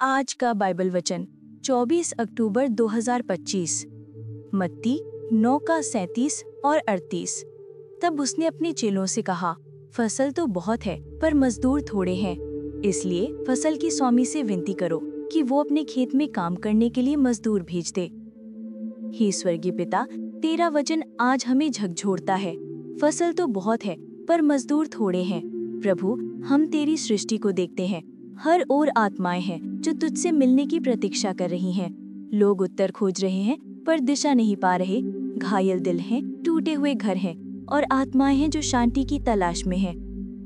आज का बाइबल वचन 24 अक्टूबर 2025। मत्ती 9 का 37 और 38। तब उसने अपने चेलों से कहा, फसल तो बहुत है पर मजदूर थोड़े हैं, इसलिए फसल के स्वामी से विनती करो कि वो अपने खेत में काम करने के लिए मजदूर भेज दे। हे स्वर्गीय पिता, तेरा वचन आज हमें झकझोरता है। फसल तो बहुत है पर मजदूर थोड़े हैं। प्रभु, हम तेरी सृष्टि को देखते हैं। हर ओर आत्माएं हैं जो तुझसे मिलने की प्रतीक्षा कर रही हैं। लोग उत्तर खोज रहे हैं पर दिशा नहीं पा रहे। घायल दिल हैं, टूटे हुए घर हैं और आत्माएं हैं जो शांति की तलाश में हैं।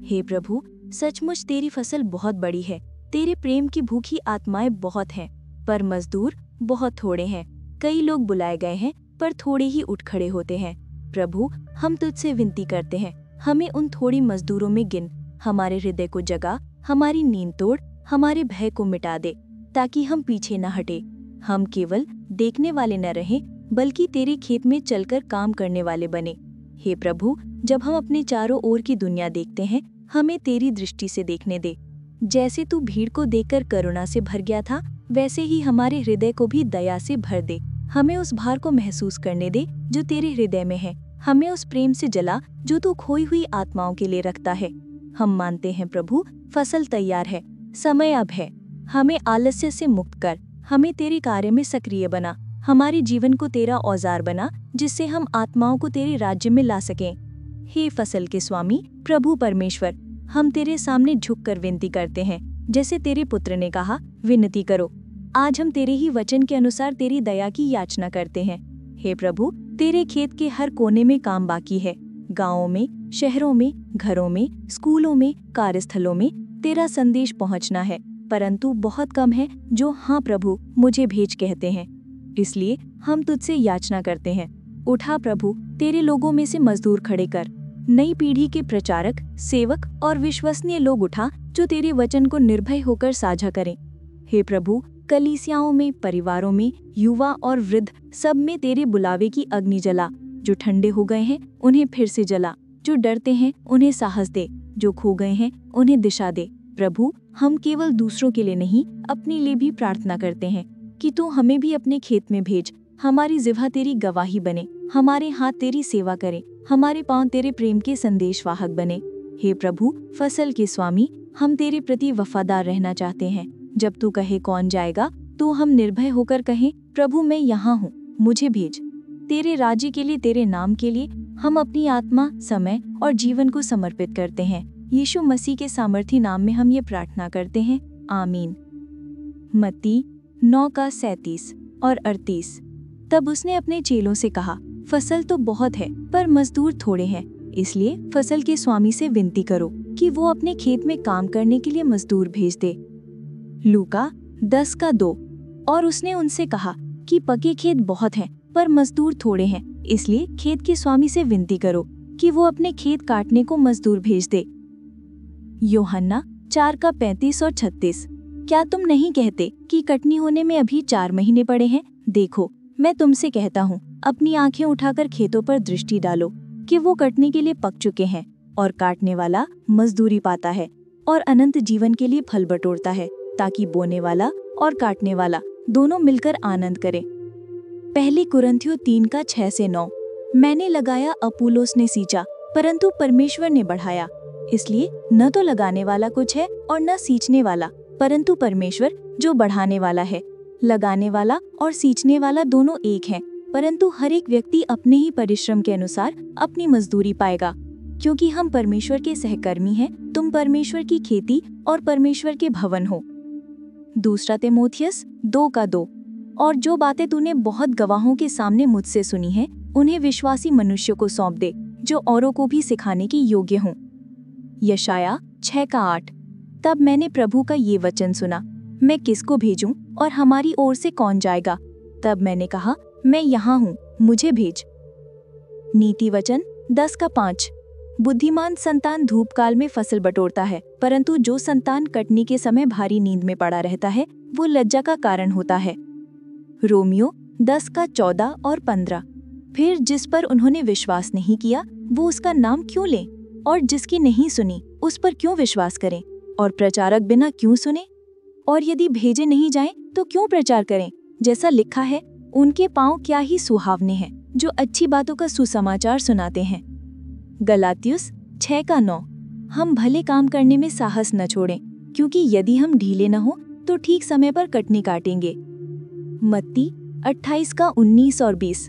हे प्रभु, सचमुच तेरी फसल बहुत बड़ी है। तेरे प्रेम की भूखी आत्माएं बहुत हैं, पर मजदूर बहुत थोड़े हैं। कई लोग बुलाए गए हैं पर थोड़े ही उठ खड़े होते हैं। प्रभु, हम तुझसे विनती करते हैं, हमें उन थोड़ी मजदूरों में गिन। हमारे हृदय को जगा, हमारी नींद तोड़, हमारे भय को मिटा दे, ताकि हम पीछे न हटे। हम केवल देखने वाले न रहें, बल्कि तेरे खेत में चलकर काम करने वाले बने। हे प्रभु, जब हम अपने चारों ओर की दुनिया देखते हैं, हमें तेरी दृष्टि से देखने दे। जैसे तू भीड़ को देखकर करुणा से भर गया था, वैसे ही हमारे हृदय को भी दया से भर दे। हमें उस भार को महसूस करने दे जो तेरे हृदय में है। हमें उस प्रेम से जला जो तू खोई हुई आत्माओं के लिए रखता है। हम मानते हैं प्रभु, फसल तैयार है, समय अब है। हमें आलस्य से मुक्त कर, हमें तेरे कार्य में सक्रिय बना। हमारे जीवन को तेरा औजार बना, जिससे हम आत्माओं को तेरे राज्य में ला सकें। हे फसल के स्वामी प्रभु परमेश्वर, हम तेरे सामने झुककर विनती करते हैं। जैसे तेरे पुत्र ने कहा, विनती करो। आज हम तेरे ही वचन के अनुसार तेरी दया की याचना करते हैं। हे प्रभु, तेरे खेत के हर कोने में काम बाकी है। गाँवों में, शहरों में, घरों में, स्कूलों में, कार्यस्थलों में तेरा संदेश पहुंचना है, परंतु बहुत कम है जो हाँ प्रभु मुझे भेज कहते हैं। इसलिए हम तुझसे याचना करते हैं, उठा प्रभु, तेरे लोगों में से मजदूर खड़े कर। नई पीढ़ी के प्रचारक, सेवक और विश्वसनीय लोग उठा, जो तेरे वचन को निर्भय होकर साझा करें। हे प्रभु, कलीसियाओं में, परिवारों में, युवा और वृद्ध सब में तेरे बुलावे की अग्नि जला। जो ठंडे हो गए हैं उन्हें फिर से जला, जो डरते हैं उन्हें साहस दे, जो खो गए हैं उन्हें दिशा दे। प्रभु, हम केवल दूसरों के लिए नहीं, अपने लिए भी प्रार्थना करते हैं कि तू हमें भी अपने खेत में भेज। हमारी जिह्वा तेरी गवाही बने, हमारे हाथ तेरी सेवा करें, हमारे पांव तेरे प्रेम के संदेशवाहक बने। हे प्रभु, फसल के स्वामी, हम तेरे प्रति वफादार रहना चाहते हैं। जब तू कहे कौन जाएगा, तो हम निर्भय होकर कहें, प्रभु मैं यहाँ हूँ, मुझे भेज। तेरे राज्य के लिए, तेरे नाम के लिए हम अपनी आत्मा, समय और जीवन को समर्पित करते हैं। यीशु मसीह के सामर्थी नाम में हम ये प्रार्थना करते हैं, आमीन। मत्ती 9 का 37 और 38। तब उसने अपने चेलों से कहा, फसल तो बहुत है पर मजदूर थोड़े हैं, इसलिए फसल के स्वामी से विनती करो कि वो अपने खेत में काम करने के लिए मजदूर भेज दे। लूका 10 का 2। और उसने उनसे कहा कि पके खेत बहुत हैं पर मजदूर थोड़े हैं, इसलिए खेत के स्वामी से विनती करो कि वो अपने खेत काटने को मजदूर भेज दे। यूहन्ना 4 का 35 और 36। क्या तुम नहीं कहते कि कटनी होने में अभी 4 महीने पड़े हैं? देखो, मैं तुमसे कहता हूँ, अपनी आंखें उठाकर खेतों पर दृष्टि डालो कि वो कटने के लिए पक चुके हैं, और काटने वाला मजदूरी पाता है और अनंत जीवन के लिए फल बटोरता है, ताकि बोने वाला और काटने वाला दोनों मिलकर आनंद करें। पहली कुरिन्थियों 3 का 6 से 9। मैंने लगाया, अपुल्लोस ने सींचा, परंतु परमेश्वर ने बढ़ाया। इसलिए न तो लगाने वाला कुछ है और न सींचने वाला, परंतु परमेश्वर जो बढ़ाने वाला है। लगाने वाला और सींचने वाला दोनों एक हैं, परंतु हर एक व्यक्ति अपने ही परिश्रम के अनुसार अपनी मजदूरी पाएगा। क्योंकि हम परमेश्वर के सहकर्मी हैं, तुम परमेश्वर की खेती और परमेश्वर के भवन हो। दूसरा तीमुथियुस 2 का 2। और जो बातें तूने बहुत गवाहों के सामने मुझसे सुनी हैं, उन्हें विश्वासी मनुष्यों को सौंप दे, जो औरों को भी सिखाने के योग्य हों। यशाया 6 का 8। तब मैंने प्रभु का ये वचन सुना, मैं किसको भेजूं और हमारी ओर से कौन जाएगा? तब मैंने कहा, मैं यहाँ हूँ, मुझे भेज। नीति वचन 10 का 5। बुद्धिमान संतान धूप काल में फसल बटोरता है, परंतु जो संतान कटनी के समय भारी नींद में पड़ा रहता है, वो लज्जा का कारण होता है। रोमियो 10 का 14 और 15। फिर जिस पर उन्होंने विश्वास नहीं किया, वो उसका नाम क्यों लें? और जिसकी नहीं सुनी, उस पर क्यों विश्वास करें? और प्रचारक बिना क्यों सुने? और यदि भेजे नहीं जाएं तो क्यों प्रचार करें? जैसा लिखा है, उनके पांव क्या ही सुहावने हैं जो अच्छी बातों का सुसमाचार सुनाते हैं। गलातियुस 6:9। हम भले काम करने में साहस न छोड़ें, क्योंकि यदि हम ढीले न हो तो ठीक समय पर कटनी काटेंगे। मत्ती 28:19 और 20।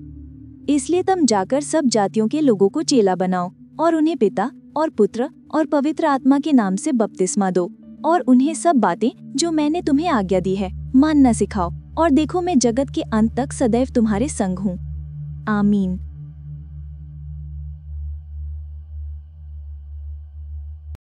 इसलिए तुम जाकर सब जातियों के लोगों को चेला बनाओ और उन्हें पिता और पुत्र और पवित्र आत्मा के नाम से बपतिस्मा दो और उन्हें सब बातें जो मैंने तुम्हें आज्ञा दी है मानना सिखाओ, और देखो मैं जगत के अंत तक सदैव तुम्हारे संग हूँ। आमीन।